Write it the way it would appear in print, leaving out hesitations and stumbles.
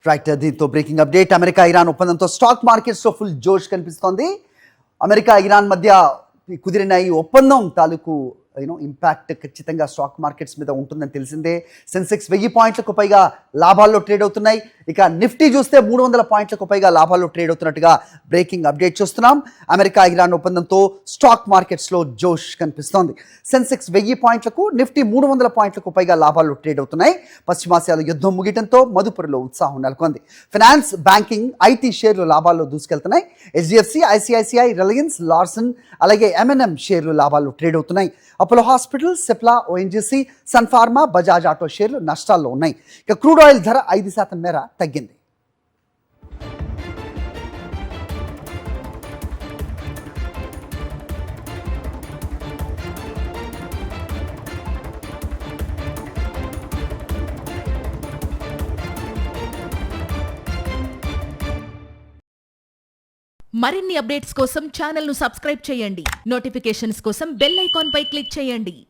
Right, దీంతో breaking update. America Iran ఒప్పందంతో stock markets లో ఫుల్ జోష్ కనిపిస్తోంది. అమెరికా ఇరాన్ మధ్య కుదిరిన ఈ ఒప్పందం తాలూకు ఇంపాక్ట్ ఖచ్చితంగా స్టాక్ మార్కెట్స్ మీద ఉంటుందని తెలిసిందే. సెన్సెక్స్ 1000 పాయింట్లకు పైగా లాభాల్లో ట్రేడ్ అవుతున్నాయి. ఇక నిఫ్టీ చూస్తే 300 పాయింట్లకు పైగా లాభాల్లో ట్రేడ్ అవుతున్నట్టుగా బ్రేకింగ్ అప్డేట్ చూస్తున్నాం. అమెరికా ఇరాన్ ఒప్పందంతో స్టాక్ మార్కెట్స్లో జోష్ కనిపిస్తోంది. సెన్సెక్స్ 1000 పాయింట్లకు, నిఫ్టీ 300 పాయింట్లకు పైగా లాభాల్లో ట్రేడ్ అవుతున్నాయి. పశ్చిమాసియాలో యుద్ధం ముగియడంతో మదుపురలో ఉత్సాహం నెలకొంది. ఫైనాన్స్, బ్యాంకింగ్, ఐటీ షేర్లు లాభాల్లో దూసుకెళ్తున్నాయి. హెచ్డిఎఫ్సి, ఐసిఐసిఐ, రిలయన్స్, లార్సన్ అలాగే ఎంఎన్ఎం షేర్లు లాభాల్లో ట్రేడ్ అవుతున్నాయి. Apollo hospital, Cipla, ONGC, Sun Pharma, Bajaj auto షేర్లు నష్టాల్లో ఉన్నాయి. ఇక క్రూడ్ ఆయిల్ ధర 5% మేర తగ్గింది. మరిన్ని అప్డేట్స్ కోసం ఛానల్ను సబ్స్క్రైబ్ చేయండి. నోటిఫికేషన్స్ కోసం బెల్ ఐకాన్ పై క్లిక్ చేయండి.